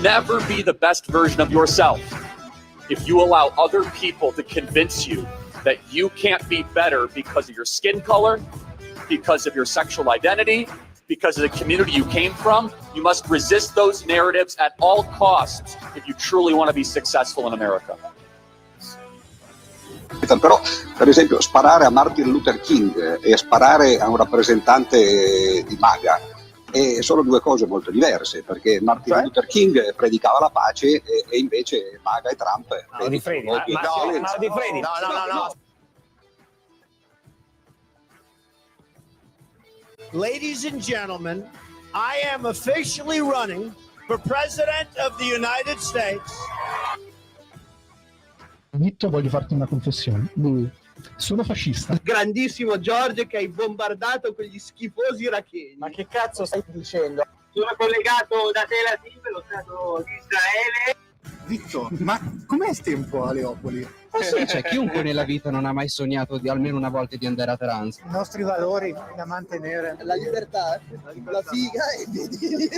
never be the best version of yourself if you allow other people to convince you that you can't be better because of your skin color, because of your sexual identity, because of the community you came from. You must resist those narratives at all costs if you truly want to be successful in America. Però, per esempio, sparare a Martin Luther King e sparare a un rappresentante di MAGA sono due cose molto diverse, perché Martin Luther King predicava la pace e invece MAGA e Trump Mauro Di Fredi, no. Ladies and gentlemen, I am officially running for President of the United States. Vitto, voglio farti una confessione. Sono fascista. Grandissimo George che hai bombardato quegli schifosi iracheni. Ma che cazzo stai dicendo? Sono collegato da Tel Aviv, lo Stato di Israele. Vitto, ma com'è sto tempo a Leopoli? Sì, c'è chiunque nella vita non ha mai sognato di almeno una volta di andare a trans. I nostri valori da mantenere. La libertà, la figa e vedi.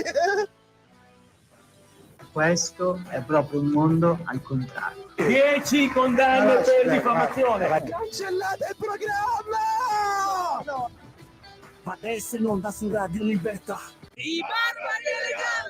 Questo è proprio un mondo al contrario. 10 condanne per diffamazione. Cancellate il programma! No. Adesso non da su Radio Libertà. I barbari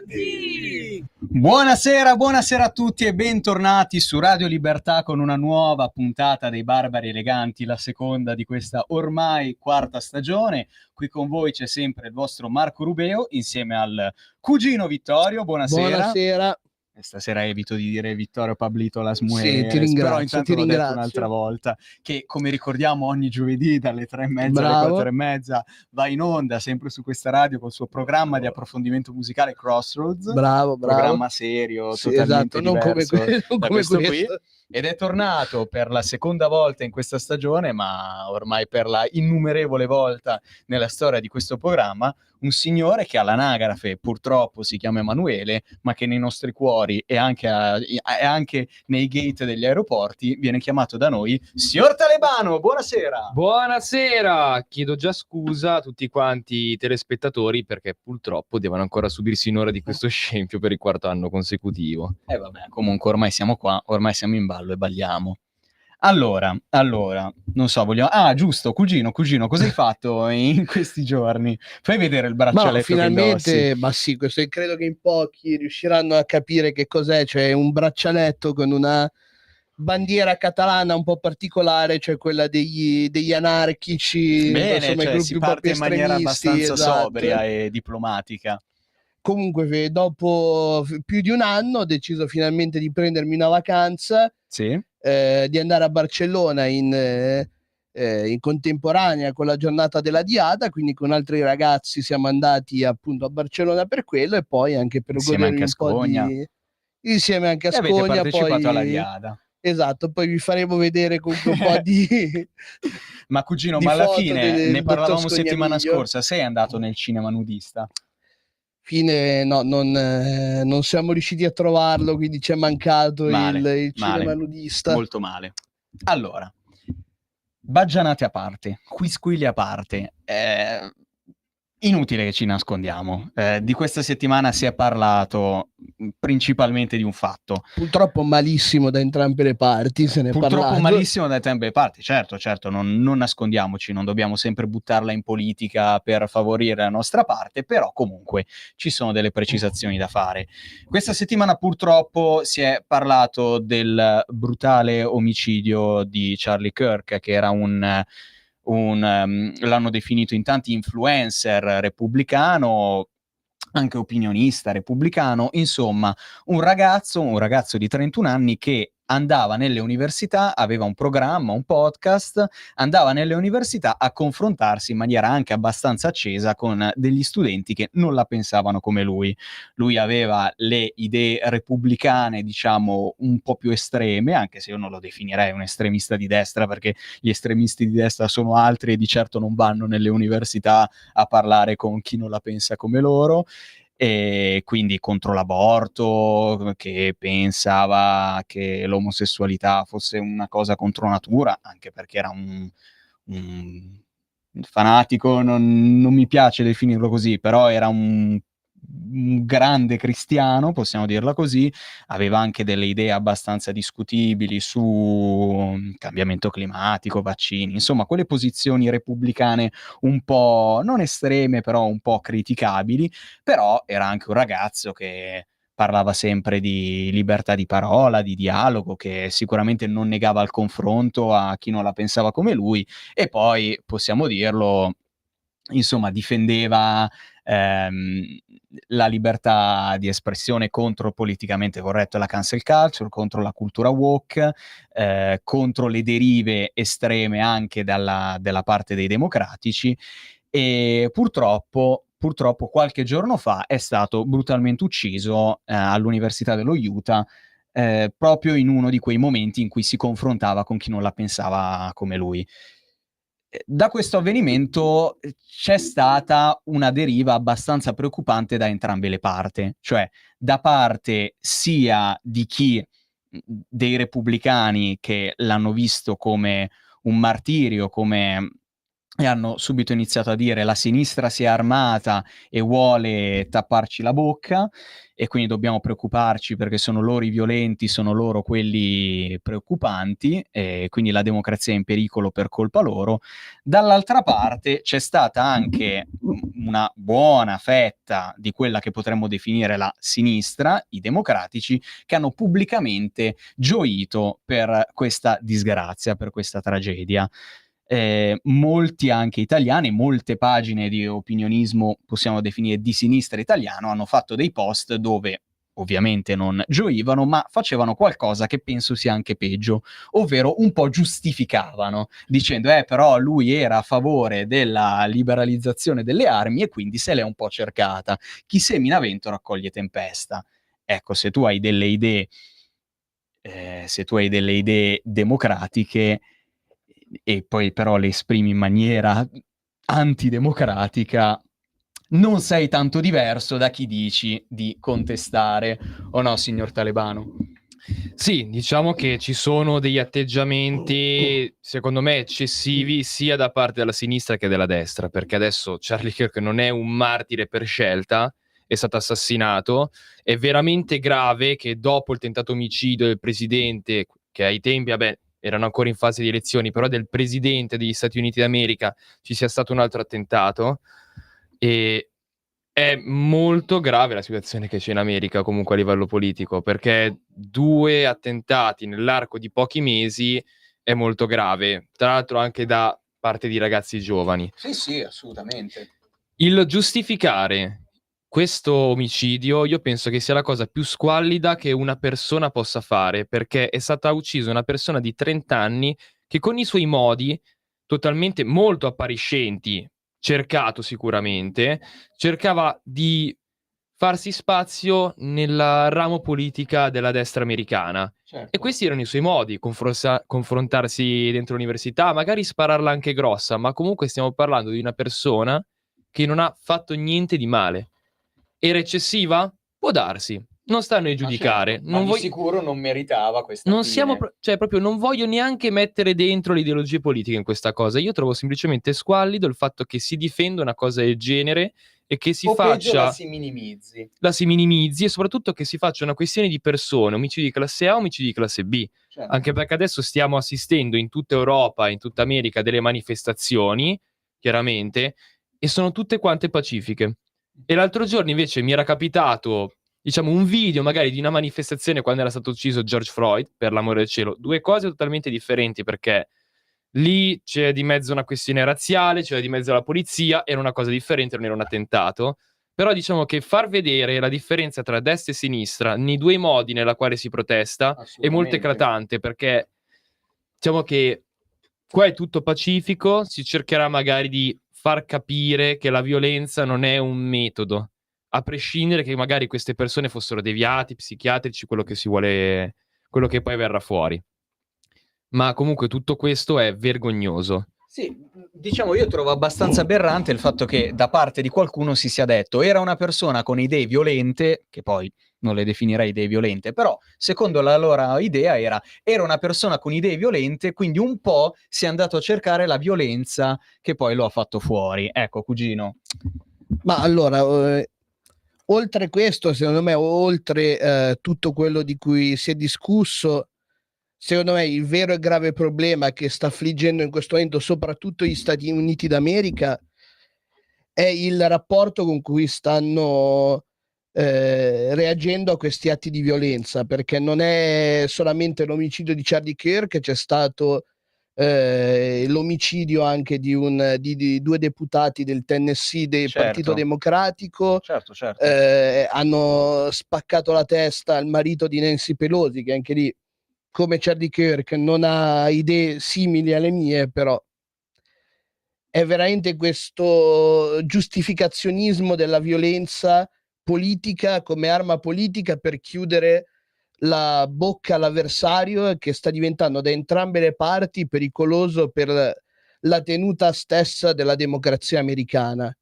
eleganti! Buonasera a tutti e bentornati su Radio Libertà con una nuova puntata dei Barbari Eleganti, la seconda di questa ormai quarta stagione. Qui con voi c'è sempre il vostro Marco Rubeo insieme al cugino Vittorio. Buonasera. Stasera evito di dire Vittorio Pablito Las Sì, Mujeres, ti ringrazio, però intanto l'ho detto un'altra volta, che come ricordiamo ogni giovedì dalle 3:30 alle 4:30 va in onda sempre su questa radio col suo programma di approfondimento musicale Crossroads. Bravo. Programma serio, Sì, totalmente esatto, non diverso come da questo qui. questo. Ed è tornato per la seconda volta in questa stagione, ma ormai per la innumerevole volta nella storia di questo programma, un signore che all'anagrafe purtroppo si chiama Emanuele, ma che nei nostri cuori e anche nei gate degli aeroporti viene chiamato da noi Signor Talebano. Buonasera! Buonasera! Chiedo già scusa a tutti quanti i telespettatori perché purtroppo devono ancora subirsi un'ora di questo scempio per il quarto anno consecutivo. Vabbè, comunque ormai siamo qua, ormai siamo in ballo e balliamo. Allora, non so, vogliamo... Ah, giusto, cugino, cosa hai fatto in questi giorni? Fai vedere il braccialetto Ma finalmente, che indossi. ma sì, questo credo che in pochi riusciranno a capire che cos'è. C'è un braccialetto con una bandiera catalana un po' particolare, cioè quella degli anarchici. Bene, insomma, i cioè gruppi si un po' parte più in maniera estremisti, abbastanza esatto. sobria e diplomatica. Comunque, dopo più di un anno ho deciso finalmente di prendermi una vacanza. Sì. Di andare a Barcellona in contemporanea con la giornata della Diada, quindi con altri ragazzi siamo andati appunto a Barcellona per quello e poi anche per Insieme godermi anche a un po' Scogna. insieme anche a E avete Scogna, partecipato poi alla Diada. esatto, poi vi faremo vedere comunque un po' di Ma cugino, di ma alla foto fine del ne parlavamo dottor settimana Scognamiglio. scorsa, sei andato nel cinema nudista? No, non siamo riusciti a trovarlo, quindi ci è mancato il cinema nudista. Molto male. Allora, baggianate a parte, quisquili a parte, inutile che ci nascondiamo. Di questa settimana si è parlato principalmente di un fatto. Purtroppo malissimo da entrambe le parti, se ne è Purtroppo parlato. malissimo da entrambe le parti, certo, non nascondiamoci, non dobbiamo sempre buttarla in politica per favorire la nostra parte, però comunque ci sono delle precisazioni da fare. Questa settimana purtroppo si è parlato del brutale omicidio di Charlie Kirk, che era l'hanno definito in tanti influencer repubblicano, anche opinionista repubblicano, insomma un ragazzo di 31 anni che andava nelle università, aveva un programma, un podcast, andava nelle università a confrontarsi in maniera anche abbastanza accesa con degli studenti che non la pensavano come lui. Lui aveva le idee repubblicane, diciamo, un po' più estreme, anche se io non lo definirei un estremista di destra, perché gli estremisti di destra sono altri e di certo non vanno nelle università a parlare con chi non la pensa come loro. E quindi contro l'aborto, che pensava che l'omosessualità fosse una cosa contro natura, anche perché era un fanatico, non mi piace definirlo così, però era un un grande cristiano, possiamo dirla così, aveva anche delle idee abbastanza discutibili su cambiamento climatico, vaccini, insomma quelle posizioni repubblicane un po' non estreme, però un po' criticabili, però era anche un ragazzo che parlava sempre di libertà di parola, di dialogo, che sicuramente non negava il confronto a chi non la pensava come lui, e poi, possiamo dirlo, insomma, difendeva la libertà di espressione contro il politicamente corretto e la cancel culture, contro la cultura woke, contro le derive estreme anche della parte dei democratici, e purtroppo qualche giorno fa è stato brutalmente ucciso all'Università dello Utah, proprio in uno di quei momenti in cui si confrontava con chi non la pensava come lui. Da questo avvenimento c'è stata una deriva abbastanza preoccupante da entrambe le parti, cioè da parte sia di chi, dei repubblicani, che l'hanno visto come un martirio, e hanno subito iniziato a dire la sinistra si è armata e vuole tapparci la bocca e quindi dobbiamo preoccuparci perché sono loro i violenti, sono loro quelli preoccupanti, e quindi la democrazia è in pericolo per colpa loro. Dall'altra parte c'è stata anche una buona fetta di quella che potremmo definire la sinistra, i democratici, che hanno pubblicamente gioito per questa disgrazia, per questa tragedia. Molti anche italiani, molte pagine di opinionismo, possiamo definire di sinistra italiano, hanno fatto dei post dove ovviamente non gioivano, ma facevano qualcosa che penso sia anche peggio, ovvero un po' giustificavano, dicendo però lui era a favore della liberalizzazione delle armi e quindi se l'è un po' cercata. Chi semina vento raccoglie tempesta. Ecco, se tu hai delle idee democratiche e poi però le esprimi in maniera antidemocratica, non sei tanto diverso da chi dici di contestare, o no, signor Talebano? Sì, diciamo che ci sono degli atteggiamenti, secondo me, eccessivi sia da parte della sinistra che della destra, perché adesso Charlie Kirk non è un martire per scelta, è stato assassinato. È veramente grave che dopo il tentato omicidio del presidente, che ai tempi, erano ancora in fase di elezioni, però del presidente degli Stati Uniti d'America, ci sia stato un altro attentato. E è molto grave la situazione che c'è in America comunque a livello politico, perché 2 attentati nell'arco di pochi mesi è molto grave, tra l'altro anche da parte di ragazzi giovani. Sì, assolutamente. Il giustificare questo omicidio io penso che sia la cosa più squallida che una persona possa fare, perché è stata uccisa una persona di 30 anni che con i suoi modi totalmente molto appariscenti, cercato sicuramente, cercava di farsi spazio nella ramo politica della destra americana. Certo. E questi erano i suoi modi, confrontarsi dentro l'università, magari spararla anche grossa, ma comunque stiamo parlando di una persona che non ha fatto niente di male. Era eccessiva? Può darsi. Non sta a noi giudicare. Certo, ma di sicuro non meritava questa non fine. siamo proprio non voglio neanche mettere dentro le ideologie politiche in questa cosa. Io trovo semplicemente squallido il fatto che si difenda una cosa del genere e che si faccia la si minimizzi e soprattutto che si faccia una questione di persone, omicidi di classe A, omicidi di classe B. Certo. Anche perché adesso stiamo assistendo in tutta Europa, in tutta America, delle manifestazioni, chiaramente, e sono tutte quante pacifiche. E l'altro giorno invece mi era capitato, diciamo, un video magari di una manifestazione quando era stato ucciso George Floyd, per l'amore del cielo. 2 cose totalmente differenti, perché lì c'è di mezzo una questione razziale, c'è di mezzo la polizia, era una cosa differente, non era un attentato. Però diciamo che far vedere la differenza tra destra e sinistra nei 2 modi nella quale si protesta è molto eclatante, perché diciamo che qua è tutto pacifico, si cercherà magari di far capire che la violenza non è un metodo, a prescindere che magari queste persone fossero deviati, psichiatrici, quello che si vuole, quello che poi verrà fuori. Ma comunque tutto questo è vergognoso. Sì, diciamo, io trovo abbastanza aberrante il fatto che da parte di qualcuno si sia detto era una persona con idee violente, che poi non le definirei idee violente, però secondo la loro idea era una persona con idee violente, quindi un po' si è andato a cercare la violenza che poi lo ha fatto fuori. Ecco, cugino. Ma allora, oltre questo, secondo me, oltre tutto quello di cui si è discusso, secondo me il vero e grave problema che sta affliggendo in questo momento soprattutto gli Stati Uniti d'America è il rapporto con cui stanno reagendo a questi atti di violenza, perché non è solamente l'omicidio di Charlie Kirk, c'è stato l'omicidio anche di 2 deputati del Tennessee del Partito Democratico. Certo. Hanno spaccato la testa al marito di Nancy Pelosi, che anche lì, come Charlie Kirk, non ha idee simili alle mie, però è veramente questo giustificazionismo della violenza politica come arma politica per chiudere la bocca all'avversario, che sta diventando da entrambe le parti pericoloso per la tenuta stessa della democrazia americana.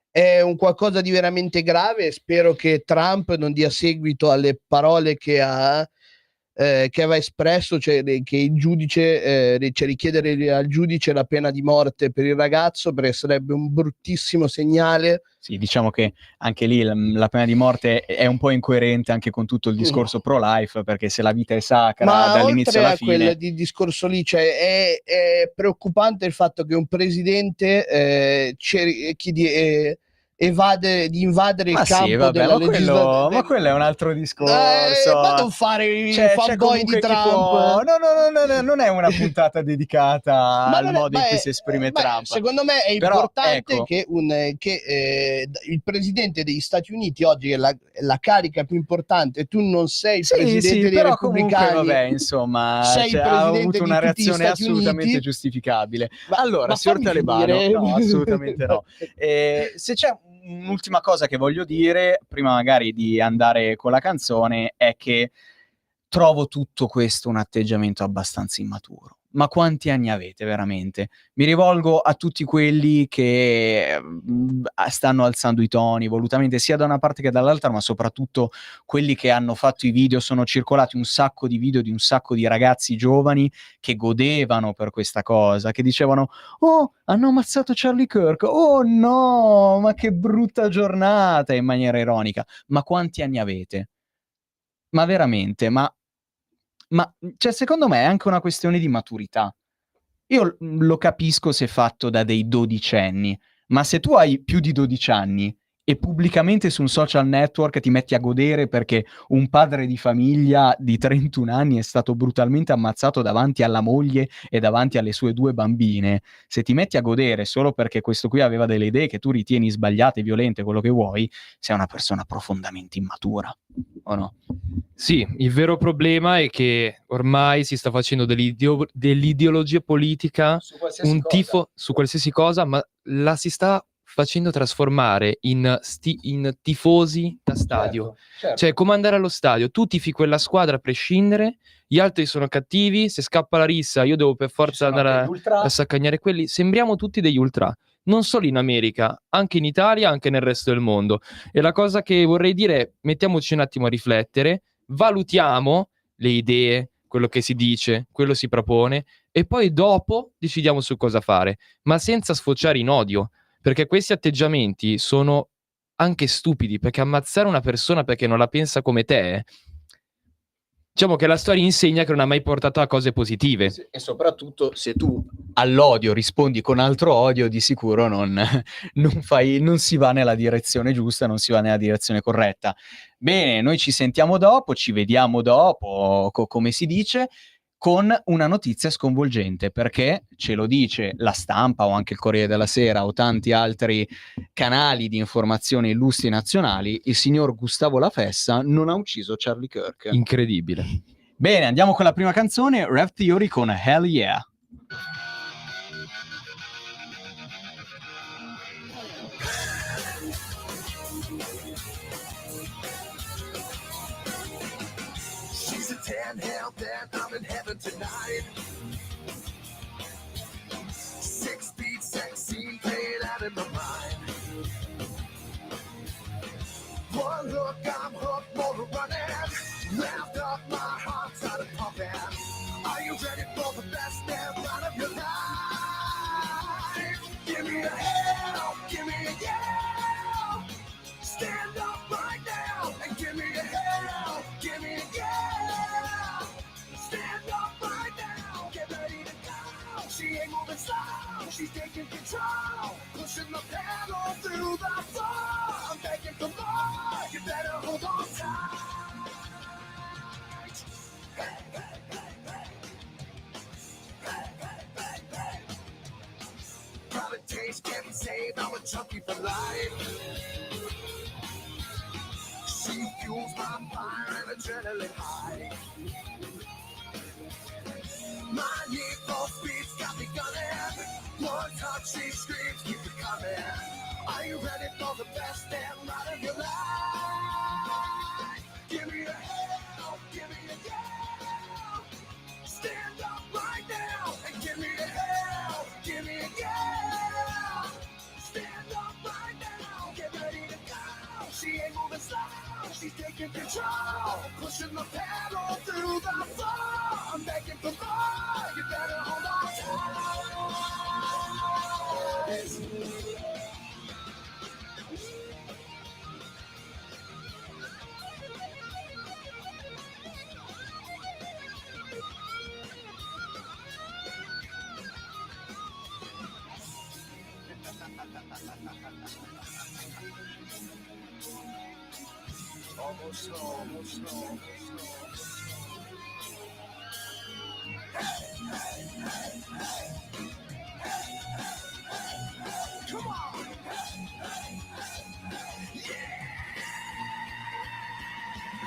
È un qualcosa di veramente grave. Spero che Trump non dia seguito alle parole che aveva espresso, cioè che il giudice, cioè richiedere al giudice la pena di morte per il ragazzo, perché sarebbe un bruttissimo segnale. Sì, diciamo che anche lì la pena di morte è un po' incoerente anche con tutto il discorso pro-life, perché se la vita è sacra dall'inizio alla fine... Ma oltre a quel discorso lì, cioè è preoccupante il fatto che un presidente evade di invadere il campo della legislazione. Ma quello è un altro discorso. Ma non fare il fanboy di Trump. No, non è una puntata dedicata al modo in cui si esprime Trump. Secondo me è importante che il presidente degli Stati Uniti oggi è la carica più importante. Tu non sei il presidente dei repubblicani. Comunque, vabbè, insomma, ha avuto una reazione assolutamente giustificabile. Allora, signor Talebano, no, assolutamente no. Se c'è un'ultima cosa che voglio dire, prima magari di andare con la canzone, è che trovo tutto questo un atteggiamento abbastanza immaturo. Ma quanti anni avete veramente? Mi rivolgo a tutti quelli che stanno alzando i toni volutamente, sia da una parte che dall'altra, ma soprattutto quelli che hanno fatto i video. Sono circolati un sacco di video di un sacco di ragazzi giovani che godevano per questa cosa, che dicevano: oh, hanno ammazzato Charlie Kirk, oh no, ma che brutta giornata, in maniera ironica. Ma quanti anni avete? Ma veramente, ma cioè, secondo me è anche una questione di maturità. Io lo capisco se fatto da dei dodicenni, ma se tu hai più di 12 anni e pubblicamente su un social network ti metti a godere perché un padre di famiglia di 31 anni è stato brutalmente ammazzato davanti alla moglie e davanti alle sue 2 bambine, se ti metti a godere solo perché questo qui aveva delle idee che tu ritieni sbagliate, violente, quello che vuoi, sei una persona profondamente immatura, o no? Sì, il vero problema è che ormai si sta facendo dell'ideologia politica un tifo su qualsiasi cosa, ma la si sta facendo trasformare in tifosi da stadio. Certo. Cioè, come andare allo stadio, tu tifi quella squadra a prescindere, gli altri sono cattivi, se scappa la rissa io devo per forza andare a saccagnare quelli. Sembriamo tutti degli ultra, non solo in America, anche in Italia, anche nel resto del mondo. E la cosa che vorrei dire è: mettiamoci un attimo a riflettere, valutiamo le idee, quello che si dice, quello si propone, e poi dopo decidiamo su cosa fare, ma senza sfociare in odio, perché questi atteggiamenti sono anche stupidi, perché ammazzare una persona perché non la pensa come te, diciamo che la storia insegna che non ha mai portato a cose positive. E soprattutto se tu all'odio rispondi con altro odio, di sicuro non si va nella direzione giusta, non si va nella direzione corretta. Bene, noi ci sentiamo dopo, ci vediamo dopo, come si dice, con una notizia sconvolgente, perché ce lo dice la Stampa o anche il Corriere della Sera o tanti altri canali di informazione illustri nazionali: il signor Gustavo La Fessa non ha ucciso Charlie Kirk. Incredibile. Bene, andiamo con la prima canzone, Rev Theory con Hell Yeah. Hell, then I'm in heaven tonight. 6-beat sex scene played out in my mind. One look, I'm hooked, motor running. Wrapped up, my heart started pumping. Are you ready for the best damn run of your life? Give me a hell, give me a yell. Stand up. She ain't moving slow, she's taking control, pushing the pedal through the floor. I'm begging for more, you better hold on tight. Hey, hey, hey, hey. Hey, hey, hey, hey. Private taste can't be saved, I'm a junkie for life. She fuels my fire and adrenaline high. My need for speed's got me gunning. One touch, she screams, keep it coming. Are you ready for the best damn ride of your life? Give me a hell, give me a yell. Stand up right now and give me a hell, give me a yell. Stand up right now, get ready to go. She ain't moving slow, she's taking control, pushing the pedal through the floor. I'm begging for more, you better hold on tight. Almost slow, almost slow, almost slow. Hey, hey, hey, hey. Hey, hey, hey, hey. Come on. Hey, hey, hey, hey. Yeah.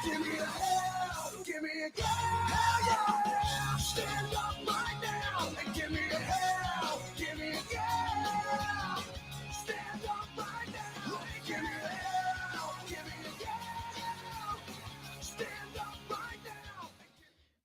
Give me a hell, give me a hell, yeah. Stand up right now and give me a hell, give me a yeah. Stand up right now and give me a hell, give me a yeah. Stand up right now.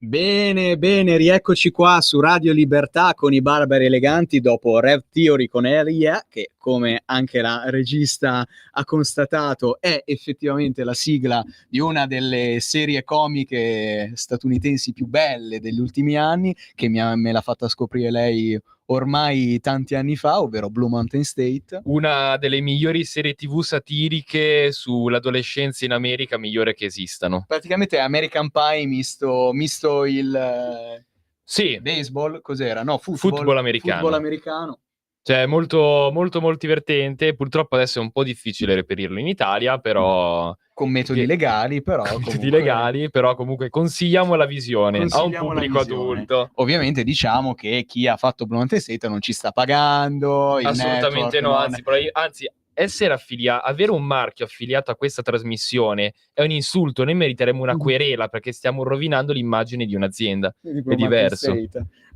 Bene, bene, rieccoci qua su Radio Libertà con i Barbari Eleganti dopo Rev Theory con Elia, che come anche la regista ha constatato è effettivamente la sigla di una delle serie comiche statunitensi più belle degli ultimi anni, che me l'ha fatta scoprire lei ormai tanti anni fa, ovvero Blue Mountain State. Una delle migliori serie TV satiriche sull'adolescenza in America, migliore che esistano. Praticamente è American Pie misto il sì, baseball, cos'era? No, football americano. Football americano. Cioè, molto, molto, molto divertente. Purtroppo adesso è un po' difficile reperirlo in Italia, però... Con metodi legali, però. Con metodi comunque... legali, però comunque consigliamo la visione a un pubblico adulto. Ovviamente diciamo che chi ha fatto Blue Mountain State non ci sta pagando. Assolutamente no, anzi, essere affiliato, avere un marchio affiliato a questa trasmissione è un insulto. Noi meriteremo una querela perché stiamo rovinando l'immagine di un'azienda. È diverso.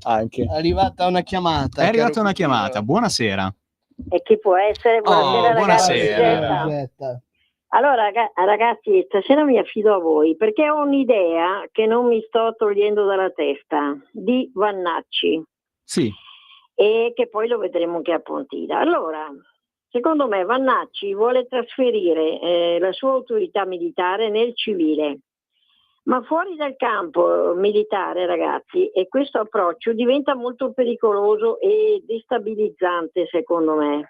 Anche. È arrivata una chiamata. È arrivata una chiamata. Buonasera. E chi può essere? Buonasera, buonasera. Lisetta. Allora ragazzi, stasera mi affido a voi perché ho un'idea che non mi sto togliendo dalla testa di Vannacci. Sì. E che poi lo vedremo anche a Pontida. Allora, secondo me Vannacci vuole trasferire la sua autorità militare nel civile, ma fuori dal campo militare, ragazzi, e questo approccio diventa molto pericoloso e destabilizzante, secondo me.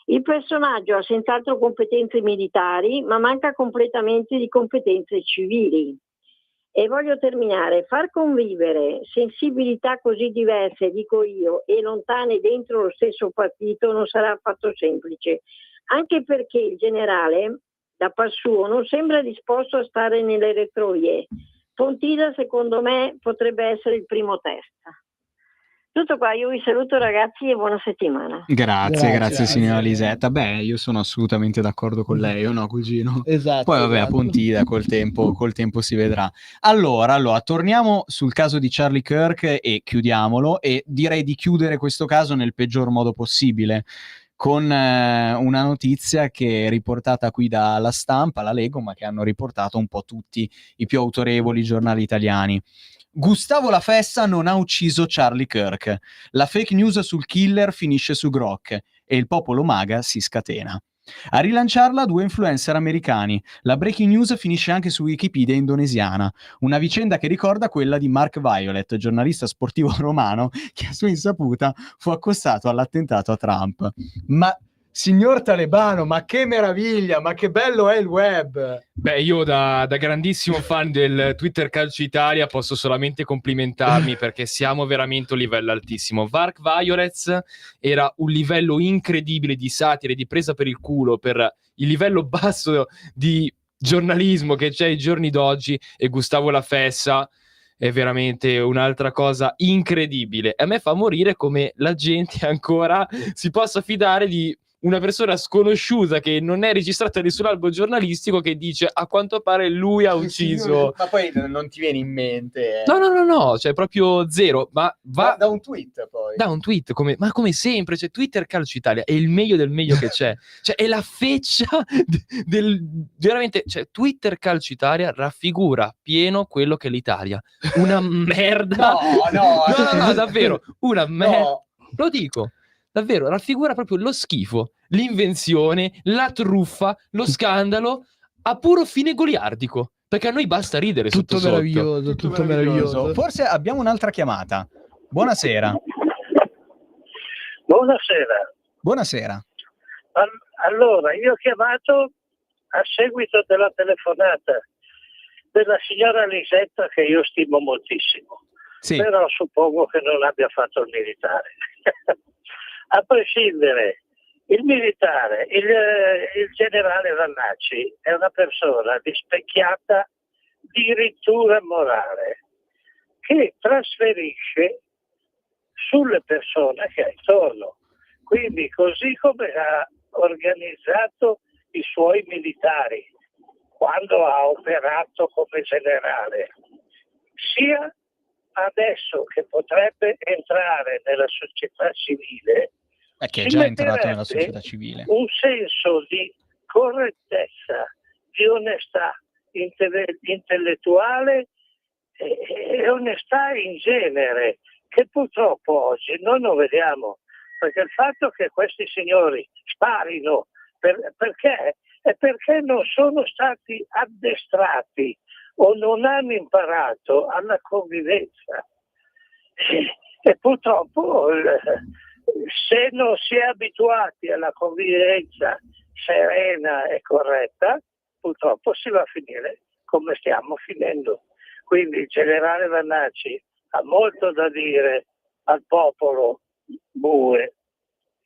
Il personaggio ha senz'altro competenze militari, ma manca completamente di competenze civili. E voglio terminare, far convivere sensibilità così diverse, dico io, e lontane dentro lo stesso partito non sarà affatto semplice, anche perché il generale, da par suo, non sembra disposto a stare nelle retrovie. Pontida, secondo me, potrebbe essere il primo test. Tutto qua, io vi saluto ragazzi e buona settimana. Grazie signora Lisetta. Beh, io sono assolutamente d'accordo con lei, o no, cugino? Esatto. Poi vabbè, a Pontida col tempo si vedrà. Allora, torniamo sul caso di Charlie Kirk e chiudiamolo, e direi di chiudere questo caso nel peggior modo possibile, con una notizia che è riportata qui dalla Stampa, la leggo, ma che hanno riportato un po' tutti i più autorevoli giornali italiani. Gustavo La Fessa non ha ucciso Charlie Kirk. La fake news sul killer finisce su Grok e il popolo MAGA si scatena. A rilanciarla 2 influencer americani. La breaking news finisce anche su Wikipedia indonesiana. Una vicenda che ricorda quella di Mark Violet, giornalista sportivo romano che a sua insaputa fu accostato all'attentato a Trump. Ma Signor Talebano, ma che meraviglia, ma che bello è il web. Beh, io da grandissimo fan del Twitter Calcio Italia posso solamente complimentarmi perché siamo veramente a un livello altissimo. Vark Violets era un livello incredibile di satira e di presa per il culo per il livello basso di giornalismo che c'è ai giorni d'oggi, e Gustavo La Fessa è veramente un'altra cosa incredibile. A me fa morire come la gente ancora si possa fidare di una persona sconosciuta che non è registrata in nessun albo giornalistico, che dice a quanto pare lui ha ucciso. Ma poi non ti viene in mente. No, cioè proprio zero. Ma va da un tweet poi. Da un tweet, ma come sempre, cioè Twitter Calcio Italia è il meglio del meglio che c'è. Cioè è la feccia veramente, cioè Twitter Calcio Italia raffigura pieno quello che è l'Italia. Una merda. No, davvero, una merda. Lo dico. Davvero, raffigura proprio lo schifo, l'invenzione, la truffa, lo scandalo a puro fine goliardico. Perché a noi basta ridere Tutto sotto meraviglioso, sotto. tutto meraviglioso. Forse abbiamo un'altra chiamata. Buonasera. Buonasera. Buonasera. Allora, io ho chiamato a seguito della telefonata della signora Lisetta, che io stimo moltissimo, però suppongo che non abbia fatto il militare. A prescindere, il militare, il generale Vannacci è una persona di specchiata dirittura morale che trasferisce sulle persone che ha intorno. Quindi, così come ha organizzato i suoi militari quando ha operato come generale, sia adesso che potrebbe entrare nella società civile, che è già entrato nella società civile. Un senso di correttezza, di onestà intellettuale e onestà in genere, che purtroppo oggi noi non vediamo, perché il fatto che questi signori sparino perché? È perché non sono stati addestrati o non hanno imparato alla convivenza. E purtroppo se non si è abituati alla convivenza serena e corretta, purtroppo si va a finire come stiamo finendo. Quindi il generale Vannacci ha molto da dire al popolo bue.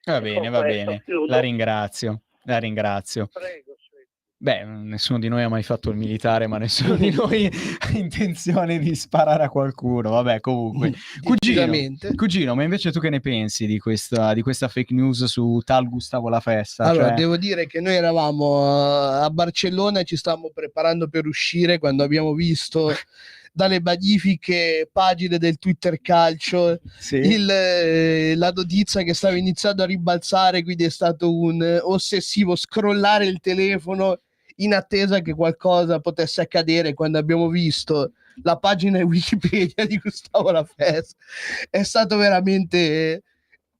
Va bene, la ringrazio. Prego. Beh, nessuno di noi ha mai fatto il militare, ma nessuno di noi ha intenzione di sparare a qualcuno. Vabbè, comunque. Cugino, ma invece tu che ne pensi di questa fake news su tal Gustavo La Fessa? Allora, devo dire che noi eravamo a Barcellona e ci stavamo preparando per uscire quando abbiamo visto dalle magnifiche pagine del Twitter Calcio la notizia che stava iniziando a rimbalzare, quindi è stato un ossessivo scrollare il telefono in attesa che qualcosa potesse accadere. Quando abbiamo visto la pagina Wikipedia di Gustavo La Fessa è stato veramente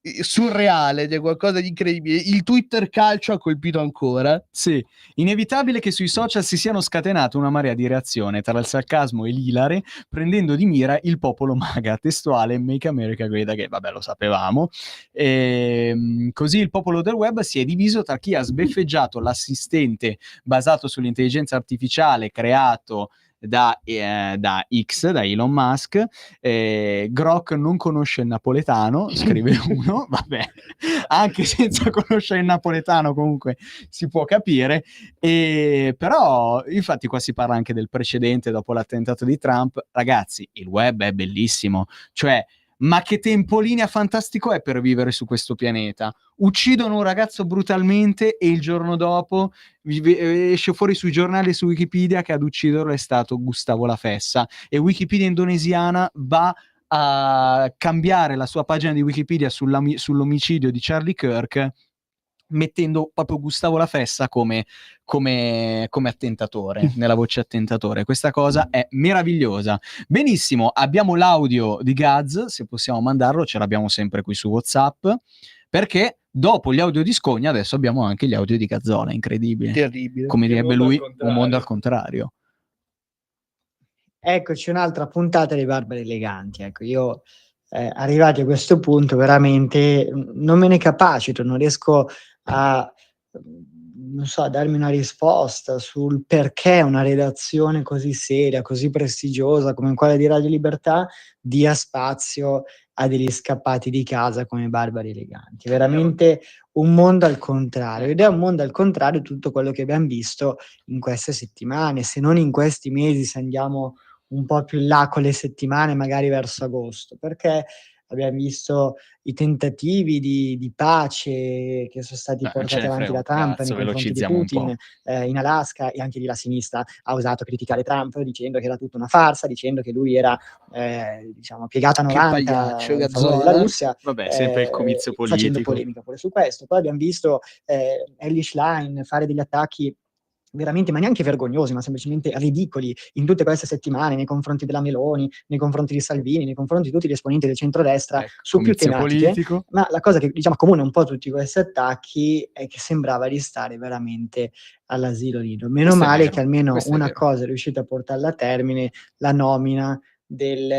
surreale, cioè qualcosa di incredibile. Il Twitter Calcio ha colpito ancora. Sì, inevitabile che sui social si siano scatenate una marea di reazione tra il sarcasmo e l'ilare, prendendo di mira il popolo MAGA, testuale Make America Great Again. Vabbè, lo sapevamo. Così il popolo del web si è diviso tra chi ha sbeffeggiato l'assistente basato sull'intelligenza artificiale creato da X, da Elon Musk. Grok non conosce il napoletano, scrive uno, vabbè, anche senza conoscere il napoletano comunque si può capire. Però infatti qua si parla anche del precedente dopo l'attentato di Trump. Ragazzi, il web è bellissimo, cioè ma che tempolinea fantastico è per vivere su questo pianeta. Uccidono un ragazzo brutalmente e il giorno dopo esce fuori sui giornali e su Wikipedia che ad ucciderlo è stato Gustavo La Fessa, e Wikipedia indonesiana va a cambiare la sua pagina di Wikipedia sull'omicidio di Charlie Kirk, mettendo proprio Gustavo La Fessa come attentatore, nella voce attentatore. Questa cosa è meravigliosa. Benissimo, abbiamo l'audio di Gaz, se possiamo mandarlo, ce l'abbiamo sempre qui su WhatsApp, perché dopo gli audio di Scogna adesso abbiamo anche gli audio di Gazzola. Incredibile. Terribile. Come direbbe lui, un mondo al contrario. Eccoci, un'altra puntata di Barbari Eleganti. Ecco, io arrivati a questo punto veramente non me ne capacito, non riesco a non so, a darmi una risposta sul perché una redazione così seria, così prestigiosa come quella di Radio Libertà dia spazio a degli scappati di casa come Barbari Eleganti. Veramente un mondo al contrario, ed è un mondo al contrario tutto quello che abbiamo visto in queste settimane, se non in questi mesi, se andiamo un po' più in là con le settimane, magari verso agosto, perché abbiamo visto i tentativi di pace che sono stati portati avanti da Trump nei confronti di Putin in Alaska, e anche lì la sinistra ha osato criticare Trump dicendo che era tutta una farsa, dicendo che lui era diciamo piegata a 90 in favore della Russia, vabbè, sempre il comizio politico, facendo polemica pure su questo. Poi abbiamo visto Elly Schlein fare degli attacchi veramente, ma neanche vergognosi, ma semplicemente ridicoli in tutte queste settimane nei confronti della Meloni, nei confronti di Salvini, nei confronti di tutti gli esponenti del centrodestra, su più tematiche. Politico. Ma la cosa che diciamo comune un po' a tutti questi attacchi è che sembrava di stare veramente all'asilo nido. Meno male che almeno una cosa è riuscita a portarla a termine, la nomina del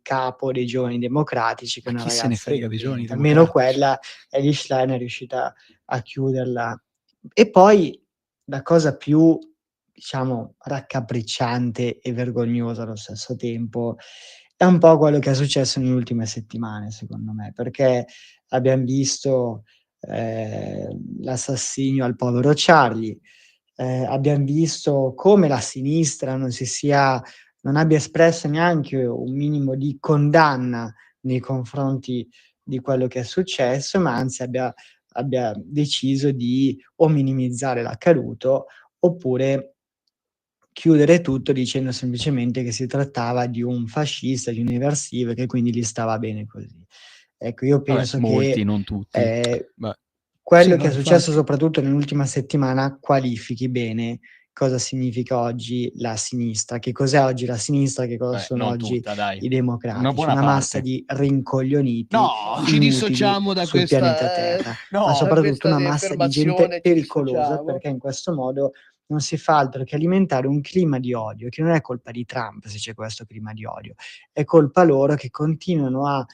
capo dei Giovani Democratici, che è una ragazza, se ne frega dei Giovani Democratici. Almeno quella Elly Schlein è riuscita a chiuderla. E poi la cosa più, diciamo, raccapricciante e vergognosa allo stesso tempo è un po' quello che è successo nelle ultime settimane, secondo me, perché abbiamo visto l'assassinio al povero Charlie, abbiamo visto come la sinistra non abbia espresso neanche un minimo di condanna nei confronti di quello che è successo, ma anzi abbia deciso di o minimizzare l'accaduto oppure chiudere tutto dicendo semplicemente che si trattava di un fascista, di un eversivo, e che quindi gli stava bene così. Ecco, io penso molti, non tutti. Quello che è successo soprattutto nell'ultima settimana qualifichi bene cosa significa oggi la sinistra, che cos'è oggi la sinistra, che cosa sono oggi i democratici, una massa di rincoglioniti, ci dissociamo da sul questa pianeta Terra, ma soprattutto una massa di gente pericolosa, perché in questo modo non si fa altro che alimentare un clima di odio, che non è colpa di Trump se c'è questo clima di odio, è colpa loro che continuano a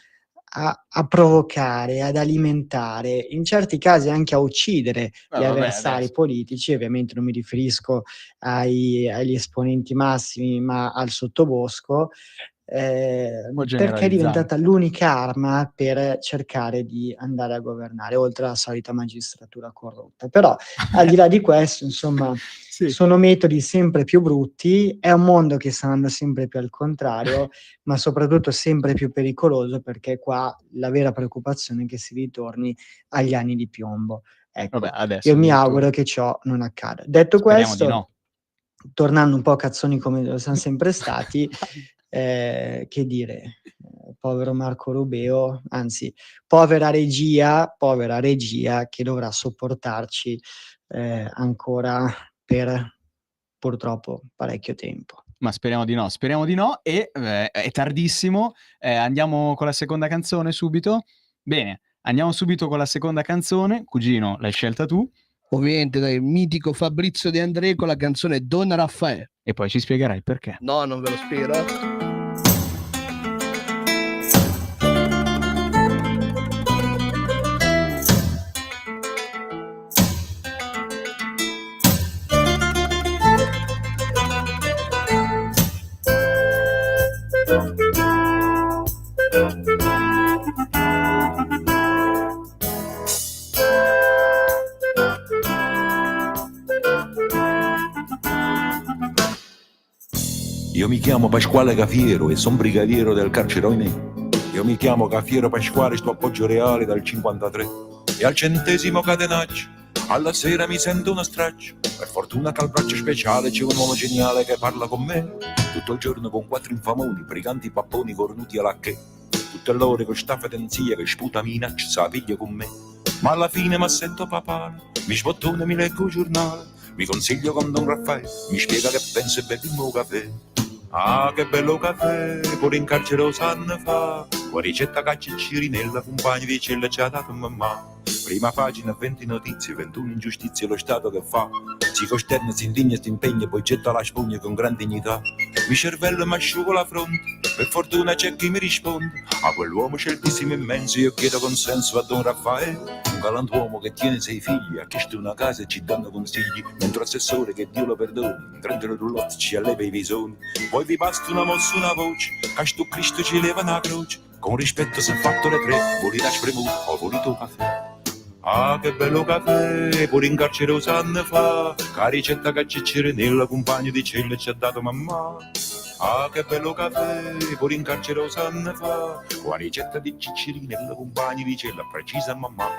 provocare, ad alimentare, in certi casi anche a uccidere gli avversari politici. Ovviamente non mi riferisco agli esponenti massimi, ma al sottobosco, perché è diventata l'unica arma per cercare di andare a governare, oltre alla solita magistratura corrotta. Però al di là di questo, insomma, sono metodi sempre più brutti, è un mondo che sta andando sempre più al contrario, ma soprattutto sempre più pericoloso, perché qua la vera preoccupazione è che si ritorni agli anni di piombo. Ecco, io mi auguro che ciò non accada. Detto questo, tornando un po' cazzoni come lo siamo sempre stati, che dire, povero Marco Rubeo, anzi povera regia che dovrà sopportarci ancora per purtroppo parecchio tempo. Ma speriamo di no, e è tardissimo, andiamo con la seconda canzone subito. Bene, andiamo subito con la seconda canzone. Cugino, l'hai scelta tu? Ovviamente dal mitico Fabrizio De André con la canzone Don Raffaele. E poi ci spiegherai il perché. No, non ve lo spiego. Io mi chiamo Pasquale Cafiero e son brigadiero del carcere Oinè. Io mi chiamo Cafiero Pasquale, sto appoggio reale dal 53. E al 100° catenaccio, alla sera mi sento una straccia. Per fortuna che al braccio speciale c'è un uomo geniale che parla con me. Tutto il giorno con 4 infamoni, briganti papponi cornuti alla che. Tutte l'ore con sta fedenzia che sputa minaccia, sa piglia con me. Ma alla fine m'assetto papale, mi sbottone, mi leggo il giornale. Mi consiglio con Don Raffaele, mi spiega che pensa e beviamo caffè. Ah, che bello caffè, pure in carcere lo sanno fa. Con ricetta caccirinella, compagni di cella ci ha dato mamma. Prima pagina, 20 notizie, 21 ingiustizie, lo Stato che fa. Si costerna, si indigna, si impegna, poi getta la spugna con gran dignità. Mi cervello mi asciugo la fronte, per fortuna c'è chi mi risponde. A quell'uomo certissimo immenso io chiedo consenso a Don Raffaele, un galantuomo che tiene 6 figli, ha chiesto una casa e ci danno consigli, mentre assessore, che Dio lo perdoni, prende le roulotte, ci alleva i visoni. Poi vi basta una mossa, una voce, che sto Cristo ci leva una croce, con rispetto si è fatto le 3, voli la spremuta o volito caffè. Ah, che bello caffè, pure in carcere 2 anni fa, che ricetta che Cicciere nella compagna di cella ci ha dato mamma. Ah, che bello caffè, pure in carcere 2 anni fa, la ricetta di Cicciere nella compagna di cella precisa mamma.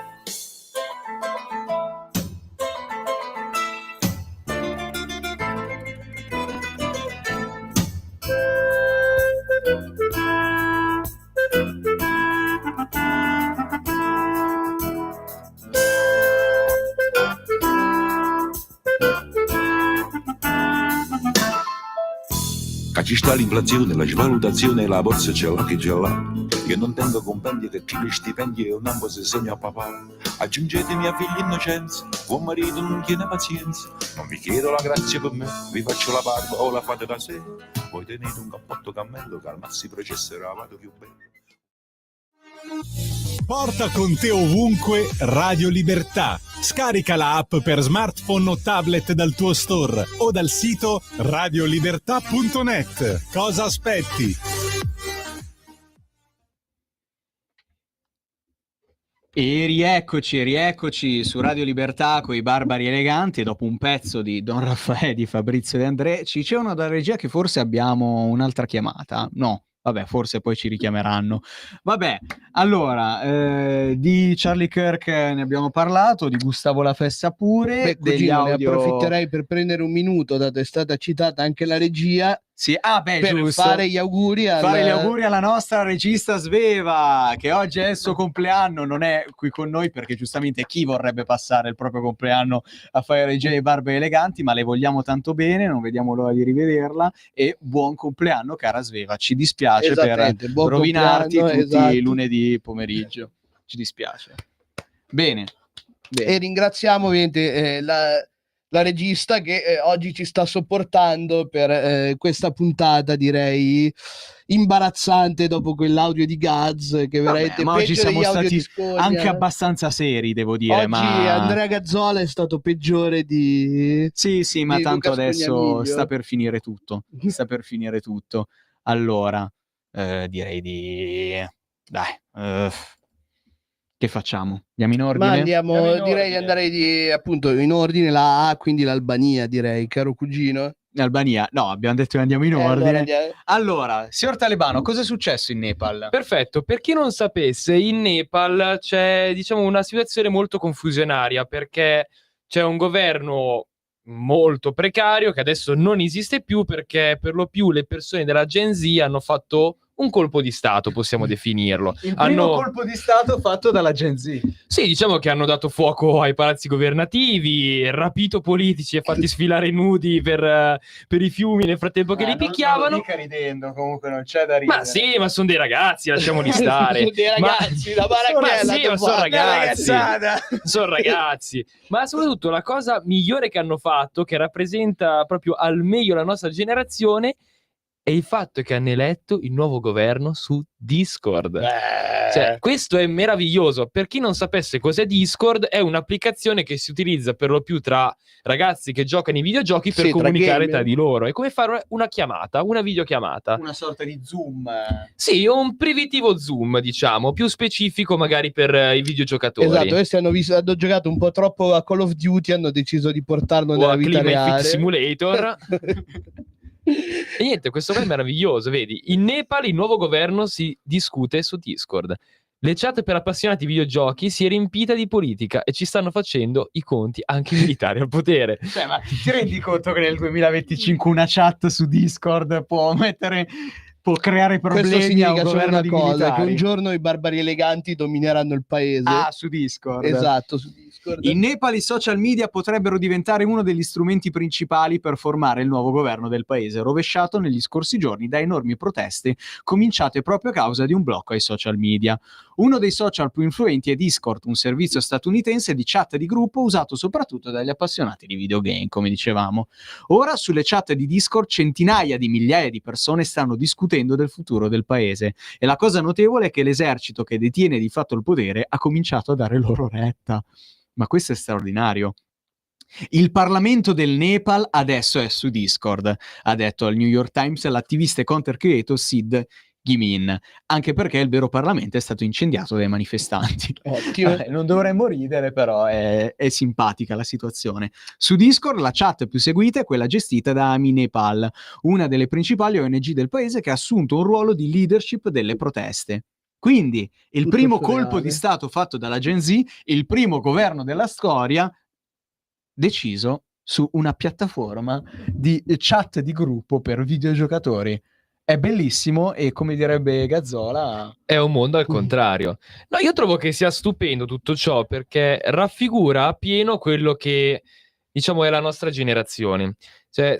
Che ci sta l'inflazione, la svalutazione e la borsa c'è là che c'è là. Io non tengo compendi che chi gli stipendi e un ambo se segna a papà. Aggiungetemi a figli innocenza, buon marito non tiene pazienza. Non vi chiedo la grazia per me, vi faccio la barba o la fate da sé. Voi tenete un cappotto cammello che al massimo processerà vado più bene. Porta con te ovunque Radio Libertà. Scarica la app per smartphone o tablet dal tuo store o dal sito radiolibertà.net. Cosa aspetti? E rieccoci su Radio Libertà con i Barbari Eleganti. Dopo un pezzo di Don Raffaele di Fabrizio De André ci dicevano dalla regia che forse abbiamo un'altra chiamata. No, vabbè, forse poi ci richiameranno. Vabbè, allora, di Charlie Kirk ne abbiamo parlato, di Gustavo La Fessa pure. Beh, degli cugino, ne audio... approfitterei per prendere un minuto, dato che è stata citata anche la regia. Sì, per giusto. Fare gli auguri gli auguri alla nostra regista Sveva, che oggi è il suo compleanno, non è qui con noi perché giustamente chi vorrebbe passare il proprio compleanno a fare regia di Barbari Eleganti, ma le vogliamo tanto bene, non vediamo l'ora di rivederla, e buon compleanno cara Sveva, ci dispiace per rovinarti tutti i lunedì pomeriggio, ci dispiace. Bene. E ringraziamo ovviamente la regista che oggi ci sta sopportando per questa puntata, direi imbarazzante, dopo quell'audio di Gaz che veramente ma oggi siamo stati anche Scogna. Abbastanza seri, devo dire. Oggi Andrea Gazzola è stato peggiore di sì, ma di tanto Luca adesso Scognamiglio. sta per finire tutto. Allora, direi di dai, che facciamo? Andiamo in ordine? Ma andiamo, direi di andare appunto in ordine, la A, quindi l'Albania, direi, caro cugino. Albania, no, abbiamo detto che andiamo in ordine. Allora, Allora, signor Talebano, cosa è successo in Nepal? Perfetto, per chi non sapesse, in Nepal c'è, diciamo, una situazione molto confusionaria, perché c'è un governo molto precario che adesso non esiste più, perché per lo più le persone della Gen Z hanno fatto un colpo di stato, possiamo definirlo. Il primo colpo di stato fatto dalla Gen Z. Sì, diciamo che hanno dato fuoco ai palazzi governativi, rapito politici e fatti sfilare nudi per i fiumi nel frattempo che li picchiavano. Non mica ridendo, comunque non c'è da ridere. Ma sì, ma sono dei ragazzi, lasciamoli stare. dei ragazzi, la baracchella. Sì, ma sono ragazzi. ragazzata. Sono ragazzi. Ma soprattutto la cosa migliore che hanno fatto, che rappresenta proprio al meglio la nostra generazione, è il fatto che hanno eletto il nuovo governo su Discord. Cioè, questo è meraviglioso. Per chi non sapesse cos'è Discord, è un'applicazione che si utilizza per lo più tra ragazzi che giocano ai videogiochi per comunicare tra di loro. È come fare una chiamata, una videochiamata. Una sorta di Zoom. Sì, un primitivo Zoom, diciamo, più specifico magari per i videogiocatori. Esatto, questi hanno giocato un po' troppo a Call of Duty, hanno deciso di portarlo o nella a vita Climate reale. Fit Simulator. E niente, questo qua è meraviglioso, vedi? In Nepal il nuovo governo si discute su Discord. Le chat per appassionati di videogiochi si è riempita di politica e ci stanno facendo i conti anche i militari al potere. Cioè, ma ti rendi conto che nel 2025 una chat su Discord può può creare Questo problemi significa a un solo governo una di cosa, che militari. un giorno i barbari eleganti domineranno il paese. Ah, su Discord. Esatto, su Discord. In Nepal i social media potrebbero diventare uno degli strumenti principali per formare il nuovo governo del paese, rovesciato negli scorsi giorni da enormi proteste cominciate proprio a causa di un blocco ai social media. Uno dei social più influenti è Discord, un servizio statunitense di chat di gruppo usato soprattutto dagli appassionati di videogame, come dicevamo. Ora sulle chat di Discord centinaia di migliaia di persone stanno discutendo del futuro del paese e la cosa notevole è che l'esercito che detiene di fatto il potere ha cominciato a dare loro retta. Ma questo è straordinario. Il Parlamento del Nepal adesso è su Discord, ha detto al New York Times l'attivista e content creator Sid Gimin, anche perché il vero Parlamento è stato incendiato dai manifestanti. Non dovremmo ridere, però è simpatica la situazione. Su Discord la chat più seguita è quella gestita da Ami Nepal, una delle principali ONG del paese che ha assunto un ruolo di leadership delle proteste. Quindi il Tutto primo surreale. colpo di stato fatto dalla Gen Z, il primo governo della storia deciso su una piattaforma di chat di gruppo per videogiocatori. È bellissimo e, come direbbe Gazzola, è un mondo al contrario. No, io trovo che sia stupendo tutto ciò perché raffigura appieno quello che, diciamo, è la nostra generazione. Cioè,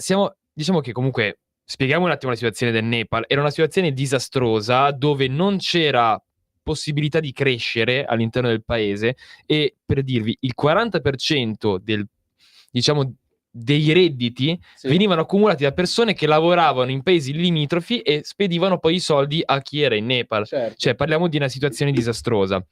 diciamo che comunque, spieghiamo un attimo la situazione del Nepal. Era una situazione disastrosa dove non c'era possibilità di crescere all'interno del paese e, per dirvi, il 40% dei redditi venivano accumulati da persone che lavoravano in paesi limitrofi e spedivano poi i soldi a chi era in Nepal. Cioè, parliamo di una situazione disastrosa.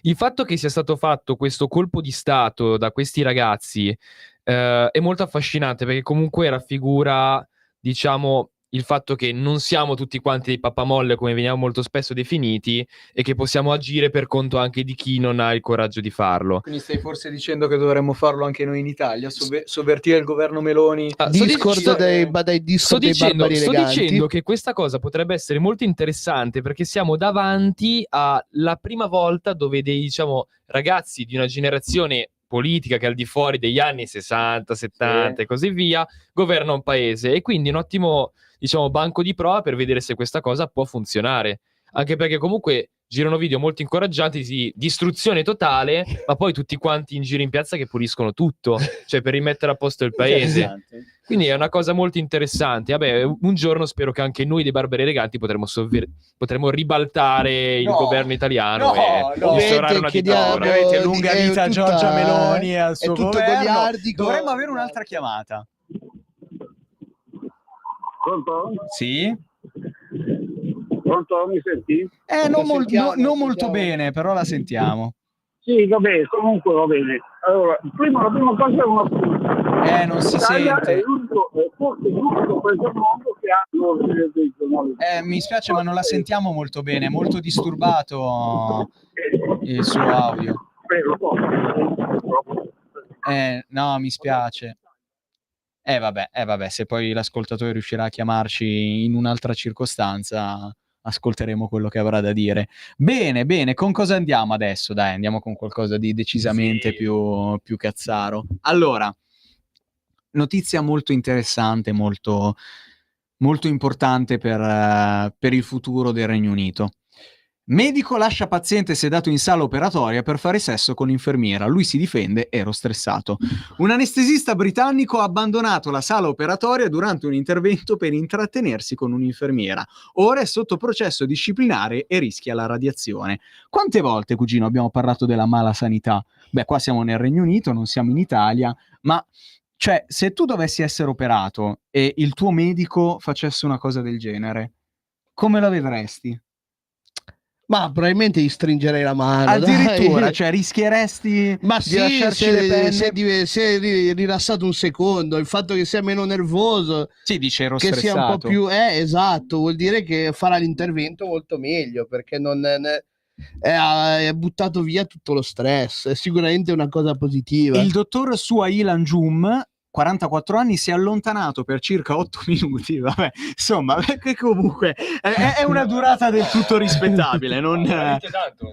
Il fatto che sia stato fatto questo colpo di stato da questi ragazzi è molto affascinante perché comunque raffigura, diciamo, il fatto che non siamo tutti quanti dei pappamolle come veniamo molto spesso definiti e che possiamo agire per conto anche di chi non ha il coraggio di farlo. Quindi stai forse dicendo che dovremmo farlo anche noi in Italia, sovvertire il governo Meloni? Discord dei barbari Sto eleganti. dicendo che questa cosa potrebbe essere molto interessante perché siamo davanti alla prima volta dove dei, diciamo, ragazzi di una generazione politica che è al di fuori degli anni 60, 70 e così via governa un paese, e quindi un ottimo, diciamo, banco di prova per vedere se questa cosa può funzionare, anche perché comunque girano video molto incoraggianti di distruzione totale, ma poi tutti quanti in giro in piazza che puliscono tutto, cioè per rimettere a posto il paese. Quindi è una cosa molto interessante. Vabbè, un giorno spero che anche noi dei barbari eleganti potremo ribaltare il governo italiano e instaurare una dittatura. Ovviamente lunga vita a Giorgia Meloni e al è suo tutto governo. goliardico. Dovremmo avere un'altra chiamata. Pronto? Sì? Pronto? Mi senti? Non molto bene, però la sentiamo. Sì, va bene, comunque va bene. Allora, la prima cosa è una punta. Non si L'Italia sente. è forse l'unico paese al mondo che ha l'ordine dei giornali. Mi spiace, ma non la sentiamo molto bene, è molto disturbato il suo audio. No, mi spiace. Vabbè, se poi l'ascoltatore riuscirà a chiamarci in un'altra circostanza, ascolteremo quello che avrà da dire. Bene, con cosa andiamo adesso? Dai, andiamo con qualcosa di decisamente più cazzaro. Allora, notizia molto interessante, molto, molto importante per il futuro del Regno Unito. Medico lascia paziente sedato in sala operatoria per fare sesso con l'infermiera. Lui si difende, ero stressato. Un anestesista britannico ha abbandonato la sala operatoria durante un intervento per intrattenersi con un'infermiera. Ora è sotto processo disciplinare e rischia la radiazione. Quante volte, cugino, abbiamo parlato della mala sanità? Beh, qua siamo nel Regno Unito, non siamo in Italia, ma cioè, se tu dovessi essere operato e il tuo medico facesse una cosa del genere, come la vedresti? Ma probabilmente gli stringerei la mano. Addirittura, dai. cioè rischieresti Ma di sì, lasciarci le penne? se è rilassato un secondo, il fatto che sia meno nervoso, sì, dice ero che sia un po' stressato. più esatto, vuol dire che farà l'intervento molto meglio, perché non è buttato via tutto lo stress, è sicuramente una cosa positiva. Il dottor Suailan Jum, 44 anni, si è allontanato per circa 8 minuti, vabbè, insomma, che comunque è una durata del tutto rispettabile, non Veramente tanto.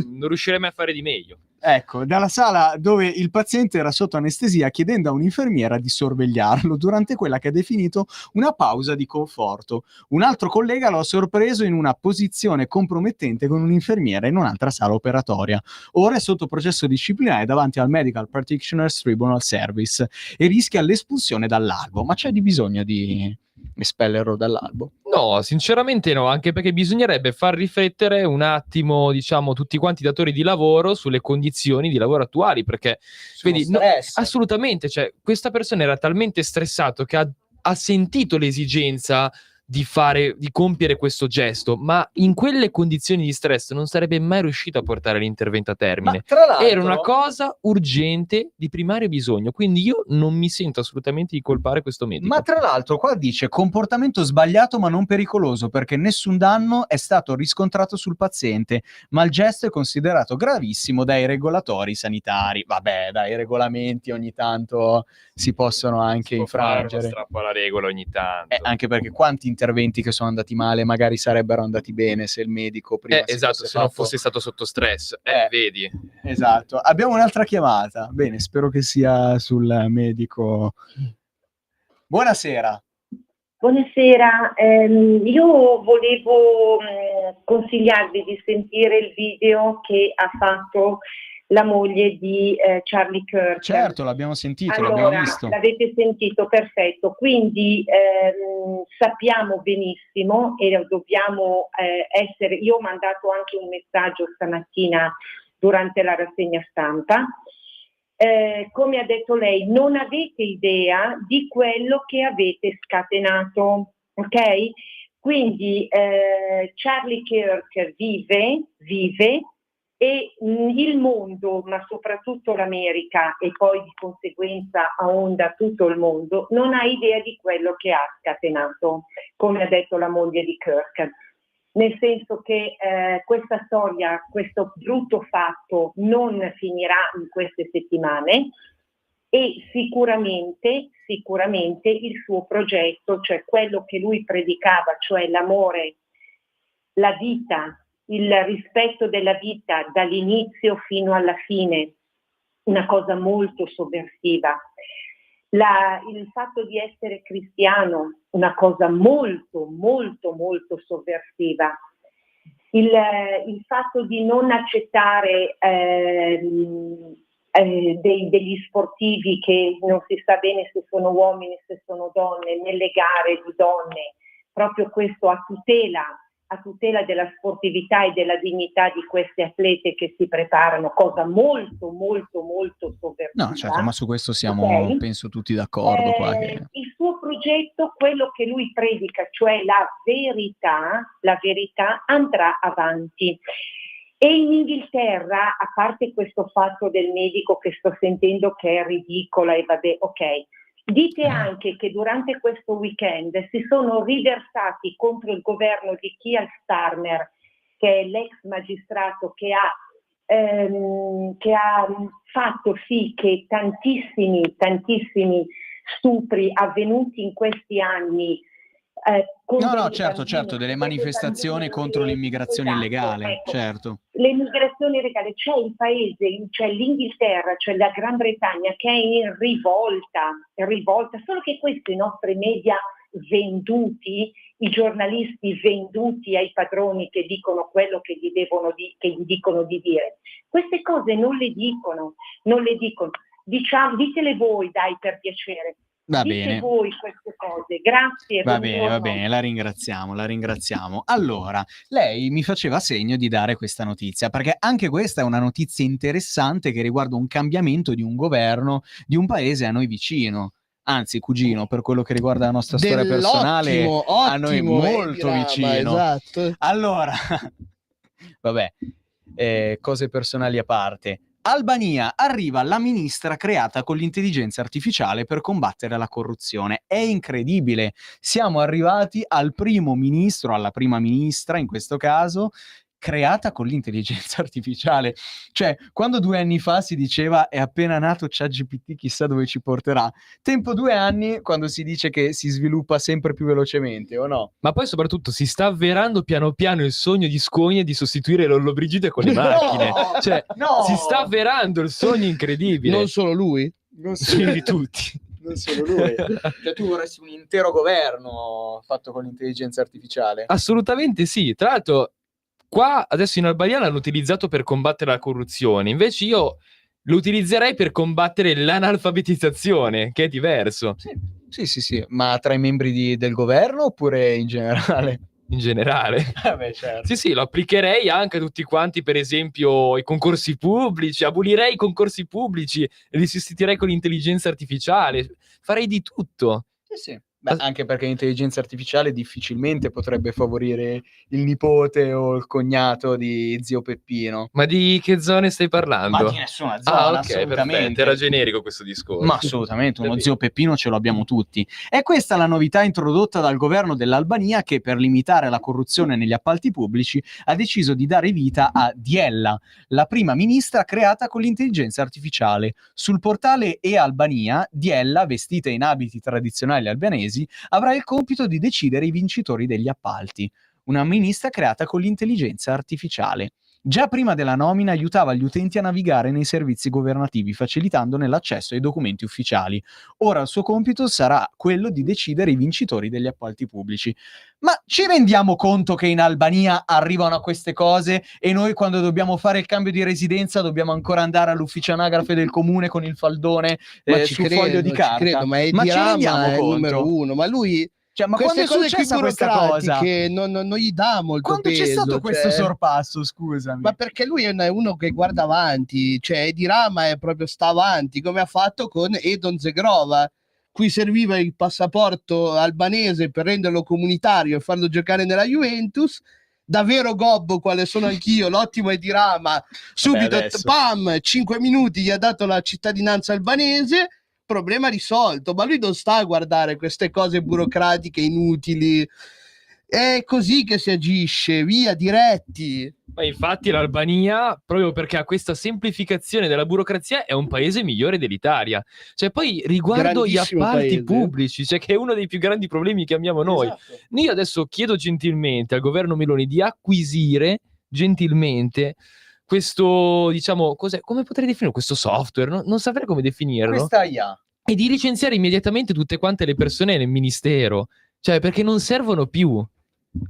Non riuscirei mai a fare di meglio. Ecco, dalla sala dove il paziente era sotto anestesia chiedendo a un'infermiera di sorvegliarlo durante quella che ha definito una pausa di conforto. Un altro collega lo ha sorpreso in una posizione compromettente con un'infermiera in un'altra sala operatoria. Ora è sotto processo disciplinare davanti al Medical Practitioners Tribunal Service e rischia l'espulsione dall'albo. Ma c'è di bisogno di espellerlo dall'albo? No, sinceramente no, anche perché bisognerebbe far riflettere un attimo, diciamo, tutti quanti i datori di lavoro sulle condizioni di lavoro attuali, perché vedi, assolutamente, cioè, questa persona era talmente stressato che ha sentito l'esigenza di compiere questo gesto, ma in quelle condizioni di stress non sarebbe mai riuscito a portare l'intervento a termine. Ma tra l'altro, era una cosa urgente di primario bisogno, quindi io non mi sento assolutamente di colpare questo medico. Ma tra l'altro qua dice comportamento sbagliato ma non pericoloso perché nessun danno è stato riscontrato sul paziente, ma il gesto è considerato gravissimo dai regolatori sanitari. Vabbè, dai regolamenti ogni tanto si possono anche infrangere. Strappo alla regola ogni tanto. Anche perché quanti interventi che sono andati male magari sarebbero andati bene se il medico prima esatto, se non fosse stato sotto stress. Vedi. Esatto. Abbiamo un'altra chiamata. Bene, spero che sia sul medico. Buonasera. Buonasera, io volevo consigliarvi di sentire il video che ha fatto la moglie di Charlie Kirk. Certo, l'abbiamo sentito, allora, l'abbiamo visto. L'avete sentito, perfetto. Quindi sappiamo benissimo e dobbiamo essere... Io ho mandato anche un messaggio stamattina durante la rassegna stampa. Come ha detto lei, non avete idea di quello che avete scatenato, ok? Quindi Charlie Kirk vive e il mondo, ma soprattutto l'America e poi di conseguenza a onda tutto il mondo, non ha idea di quello che ha scatenato, come ha detto la moglie di Kirk. Nel senso che questa storia, questo brutto fatto non finirà in queste settimane e sicuramente il suo progetto, cioè quello che lui predicava, cioè l'amore, la vita, il rispetto della vita dall'inizio fino alla fine, una cosa molto sovversiva. Il fatto di essere cristiano, una cosa molto, molto, molto sovversiva. Il fatto di non accettare degli sportivi che non si sa bene se sono uomini, se sono donne, nelle gare di donne, proprio questo a tutela della sportività e della dignità di queste atlete che si preparano, cosa molto, molto, molto sovversiva. No, certo, ma su questo siamo, penso, tutti d'accordo. Qua che... Il suo progetto, quello che lui predica, cioè la verità andrà avanti. E in Inghilterra, a parte questo fatto del medico che sto sentendo che è ridicola e vabbè, ok, dite anche che durante questo weekend si sono riversati contro il governo di Keir Starmer, che è l'ex magistrato che ha fatto sì che tantissimi stupri avvenuti in questi anni. No, certo, delle manifestazioni contro l'immigrazione illegale, ecco. Certo. L'immigrazione illegale, c'è il paese, c'è l'Inghilterra, c'è la Gran Bretagna che è in rivolta, solo che questi nostri media venduti, i giornalisti venduti ai padroni che dicono quello che gli dicono di dire, queste cose non le dicono. Ditele voi, dai, per piacere. Va Dite bene. voi queste cose, grazie. Va buongiorno. bene, la ringraziamo. Allora, lei mi faceva segno di dare questa notizia, perché anche questa è una notizia interessante che riguarda un cambiamento di un governo di un paese a noi vicino. Anzi, cugino, per quello che riguarda la nostra storia personale, a noi molto vicino. Esatto. Allora, vabbè, cose personali a parte. Albania, arriva la ministra creata con l'intelligenza artificiale per combattere la corruzione. È incredibile. Siamo arrivati al primo ministro, alla prima ministra in questo caso, creata con l'intelligenza artificiale. Cioè, quando 2 anni fa si diceva è appena nato ChatGPT, chissà dove ci porterà. Tempo 2 anni quando si dice che si sviluppa sempre più velocemente, o no? Ma poi soprattutto si sta avverando piano piano il sogno di Scogne di sostituire Lollobrigida con le macchine. Cioè, si sta avverando il sogno incredibile. Non solo lui? Non Sì, di tutti. Non solo lui. Cioè, tu vorresti un intero governo fatto con l'intelligenza artificiale? Assolutamente sì. Tra l'altro, qua adesso in Albania l'hanno utilizzato per combattere la corruzione. Invece io lo utilizzerei per combattere l'analfabetizzazione, che è diverso. Sì. Ma tra i membri del governo oppure in generale? In generale. Beh, certo. Sì, lo applicherei anche a tutti quanti, per esempio, i concorsi pubblici, abolirei i concorsi pubblici e li sostituirei con l'intelligenza artificiale. Farei di tutto. Sì. Beh, anche perché l'intelligenza artificiale difficilmente potrebbe favorire il nipote o il cognato di zio Peppino. Ma di che zone stai parlando? Ma di nessuna zona, assolutamente. Perfetto, era generico questo discorso. Ma assolutamente, uno zio Peppino ce lo abbiamo tutti. È questa la novità introdotta dal governo dell'Albania che, per limitare la corruzione negli appalti pubblici, ha deciso di dare vita a Diella, la prima ministra creata con l'intelligenza artificiale. Sul portale e-Albania, Diella, vestita in abiti tradizionali albanesi, avrà il compito di decidere i vincitori degli appalti. Una ministra creata con l'intelligenza artificiale. Già prima della nomina aiutava gli utenti a navigare nei servizi governativi, facilitandone l'accesso ai documenti ufficiali. Ora il suo compito sarà quello di decidere i vincitori degli appalti pubblici. Ma ci rendiamo conto che in Albania arrivano a queste cose e noi, quando dobbiamo fare il cambio di residenza, dobbiamo ancora andare all'ufficio anagrafe del comune con il faldone sul foglio di carta? Credo, ma ci rendiamo è il conto? numero uno. Ma lui... Cioè, ma queste quando è cose qui successa questa cosa? burocratiche non gli dà molto Quando peso. c'è stato questo sorpasso, scusami? Ma perché lui è uno che guarda avanti, cioè Edi Rama è proprio sta avanti, come ha fatto con Edon Zegrova, cui serviva il passaporto albanese per renderlo comunitario e farlo giocare nella Juventus. Davvero gobbo, quale sono anch'io, l'ottimo Edi Rama, subito, pam, 5 minuti gli ha dato la cittadinanza albanese. Problema risolto, ma lui non sta a guardare queste cose burocratiche inutili. È così che si agisce, via, diretti. Ma infatti l'Albania, proprio perché ha questa semplificazione della burocrazia, è un paese migliore dell'Italia. Cioè, poi riguardo gli Grandissimo appalti paese. pubblici, cioè che è uno dei più grandi problemi che abbiamo noi. Io adesso chiedo gentilmente al governo Meloni di acquisire gentilmente questo, diciamo, come potrei definire questo software? Non saprei come definirlo. Questa IA. E di licenziare immediatamente tutte quante le persone nel ministero. Cioè, perché non servono più.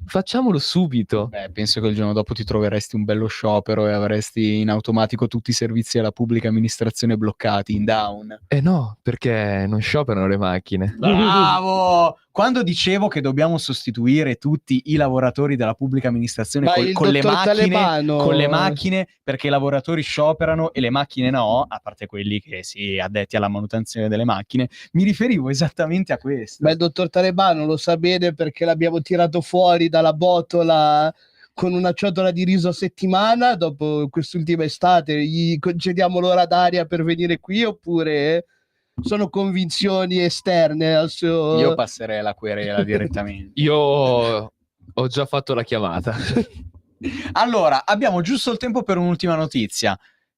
Facciamolo subito. Beh, penso che il giorno dopo ti troveresti un bello sciopero e avresti in automatico tutti i servizi alla pubblica amministrazione bloccati, in down. No, perché non scioperano le macchine. Bravo! Quando dicevo che dobbiamo sostituire tutti i lavoratori della pubblica amministrazione con le macchine, perché i lavoratori scioperano e le macchine no, a parte quelli che si addetti alla manutenzione delle macchine, mi riferivo esattamente a questo. Ma il dottor Talebano lo sa bene perché l'abbiamo tirato fuori dalla botola con una ciotola di riso a settimana. Dopo quest'ultima estate gli concediamo l'ora d'aria per venire qui, oppure sono convinzioni esterne al suo... Io passerei la querela direttamente. Io ho già fatto la chiamata. Allora, abbiamo giusto il tempo per un'ultima notizia.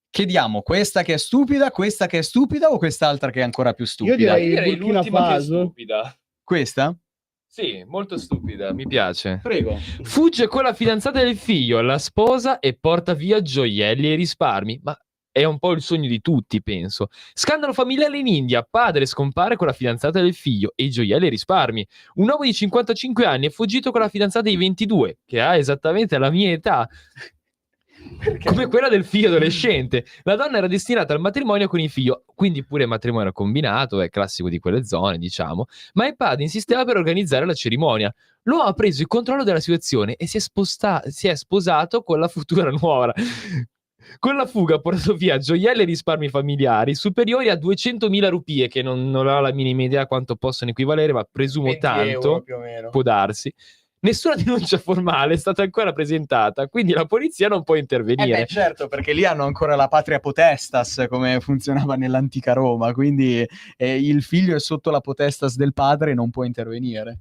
Chiediamo questa che è stupida o quest'altra che è ancora più stupida? Io direi l'ultima che è stupida. Questa? Sì, molto stupida, mi piace. Prego. Fugge con la fidanzata del figlio, la sposa e porta via gioielli e risparmi. Ma è un po' il sogno di tutti, penso. Scandalo familiare in India. Padre scompare con la fidanzata del figlio e i gioielli e risparmi. Un uomo di 55 anni è fuggito con la fidanzata di 22, che ha esattamente la mia età. Come quella del figlio adolescente. La donna era destinata al matrimonio con il figlio, quindi pure matrimonio combinato, è classico di quelle zone, diciamo, ma il padre insisteva per organizzare la cerimonia. L'uomo ha preso il controllo della situazione e si è sposato con la futura nuora. Con la fuga ha portato via gioielli e risparmi familiari superiori a 200.000 rupie, che non ho la minima idea quanto possono equivalere, ma presumo tanto, più o meno. può darsi. Nessuna denuncia formale è stata ancora presentata, quindi la polizia non può intervenire. Certo, perché lì hanno ancora la patria potestas, come funzionava nell'antica Roma, quindi il figlio è sotto la potestas del padre e non può intervenire.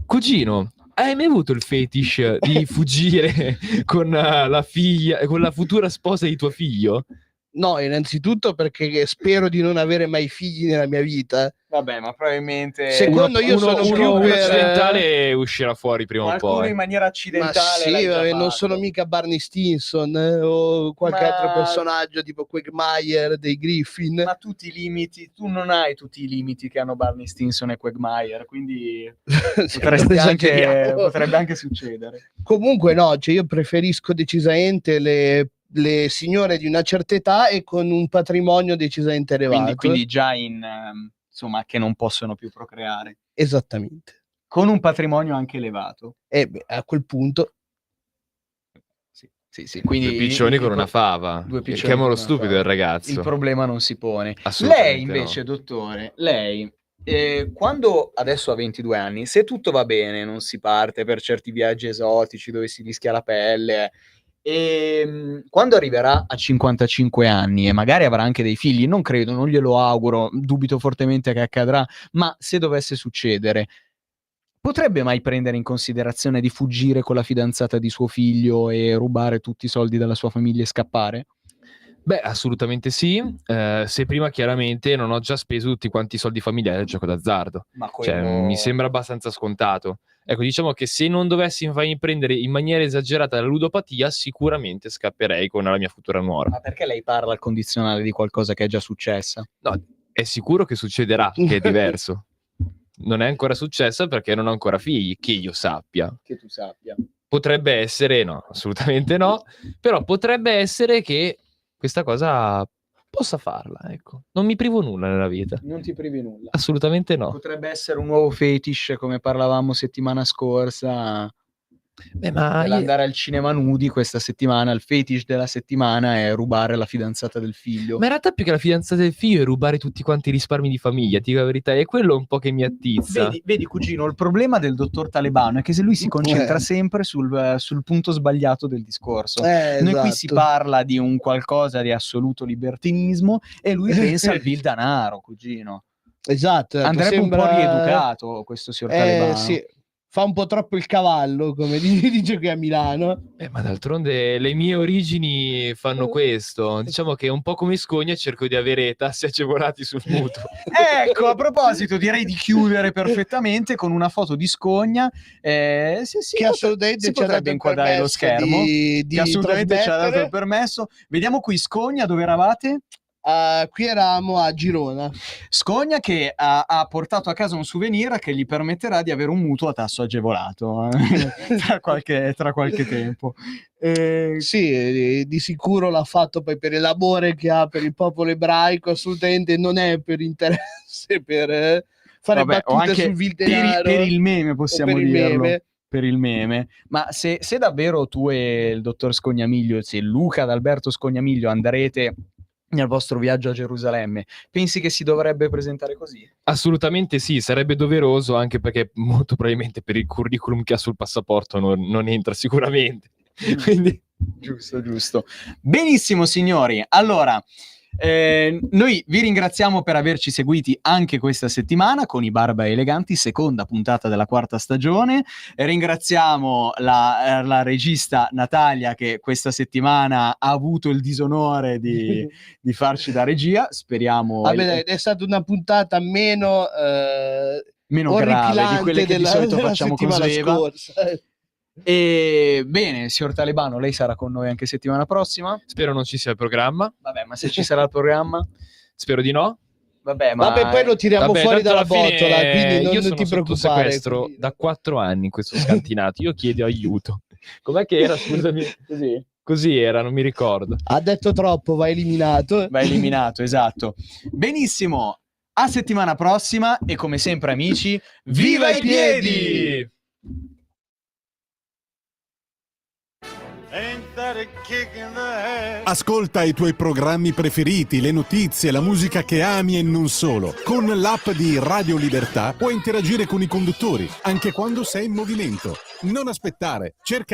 Cugino, hai mai avuto il fetish di fuggire con la figlia, con la futura sposa di tuo figlio? No, innanzitutto perché spero di non avere mai figli nella mia vita. Vabbè, ma probabilmente Secondo io sono più uno per accidentale uscirà fuori prima o qualcuno poi. in maniera Ma accidentale. sì, l'hai già vabbè, non fatto. sono mica Barney Stinson o qualche altro personaggio tipo Quagmire dei Griffin. Ma tu non hai tutti i limiti che hanno Barney Stinson e Quagmire, quindi potrebbe anche succedere. Comunque no, cioè io preferisco decisamente le signore di una certa età e con un patrimonio decisamente elevato. Quindi già insomma, che non possono più procreare. Esattamente. Con un patrimonio anche elevato. E beh, a quel punto... Sì, quindi Due piccioni con una fava. Due piccioni Chiamalo con una stupido fava. il ragazzo. Il problema non si pone. Assolutamente Lei invece, dottore, quando adesso ha 22 anni, se tutto va bene, non si parte per certi viaggi esotici dove si rischia la pelle, e quando arriverà a 55 anni e magari avrà anche dei figli, non credo, non glielo auguro, dubito fortemente che accadrà, ma se dovesse succedere, potrebbe mai prendere in considerazione di fuggire con la fidanzata di suo figlio e rubare tutti i soldi della sua famiglia e scappare? Beh, assolutamente sì, se prima chiaramente non ho già speso tutti quanti i soldi familiari del gioco d'azzardo. Ma Cioè, mi sembra abbastanza scontato. Ecco, diciamo che se non dovessi farmi prendere in maniera esagerata la ludopatia, sicuramente scapperei con la mia futura nuora. Ma perché lei parla al condizionale di qualcosa che è già successa? No, è sicuro che succederà, che è diverso. Non è ancora successa perché non ho ancora figli, che io sappia. Che tu sappia. Potrebbe essere, no, assolutamente no, però potrebbe essere che questa cosa possa farla, ecco. Non mi privo nulla nella vita. Non ti privi nulla. Assolutamente no. Potrebbe essere un nuovo fetish, come parlavamo settimana scorsa. Andare al cinema nudi questa settimana, il fetish della settimana è rubare la fidanzata del figlio. Ma in realtà più che la fidanzata del figlio è rubare tutti quanti i risparmi di famiglia, ti dico la verità, è quello un po' che mi attizza. Vedi cugino, il problema del dottor Talebano è che se lui si concentra sempre sul punto sbagliato del discorso. Noi qui si parla di un qualcosa di assoluto libertinismo e lui pensa al vil danaro, cugino. Esatto. Andrebbe un po' rieducato questo signor Talebano. Sì. Fa un po' troppo il cavallo, come dice qui a Milano. Ma d'altronde le mie origini fanno questo. Diciamo che un po' come Scogna cerco di avere tassi agevolati sul mutuo. Ecco, a proposito, direi di chiudere perfettamente con una foto di Scogna. Che assolutamente si potrebbe inquadrare lo schermo. Che assolutamente ci ha dato il permesso. Vediamo qui Scogna, dove eravate? Qui eravamo a Girona. Scogna che ha portato a casa un souvenir che gli permetterà di avere un mutuo a tasso agevolato tra qualche tempo. Sì, di sicuro l'ha fatto poi per l'amore che ha per il popolo ebraico, assolutamente non è per interesse, per fare battute sul vil denaro. Per il meme possiamo dirlo. Meme. Per il meme. Ma se davvero tu e il dottor Scognamiglio, se Luca Adalberto Scognamiglio andrete nel vostro viaggio a Gerusalemme, pensi che si dovrebbe presentare così? Assolutamente sì, sarebbe doveroso, anche perché molto probabilmente per il curriculum che ha sul passaporto non entra sicuramente. Quindi giusto. Benissimo signori, allora noi vi ringraziamo per averci seguiti anche questa settimana con i Barba Eleganti, seconda puntata della quarta stagione. Ringraziamo la regista Natalia che questa settimana ha avuto il disonore di farci da regia. Speriamo Vabbè, è stata una puntata meno grave di quelle che di solito facciamo con Sveva. Scorsa. E bene, signor Talebano, lei sarà con noi anche settimana prossima? Spero non ci sia il programma. Vabbè, ma se ci sarà il programma? Spero di no. Vabbè, poi lo tiriamo fuori dalla botola, quindi non io sono ti sotto preoccupare. sequestro da 4 anni in questo scantinato. Io chiedo aiuto. Com'è che era, scusami? Così era, non mi ricordo. Ha detto troppo, va eliminato. Va eliminato, esatto. Benissimo, a settimana prossima e come sempre amici, viva i piedi! Ascolta i tuoi programmi preferiti, le notizie, la musica che ami e non solo. Con l'app di Radio Libertà puoi interagire con i conduttori, anche quando sei in movimento. Non aspettare, cerca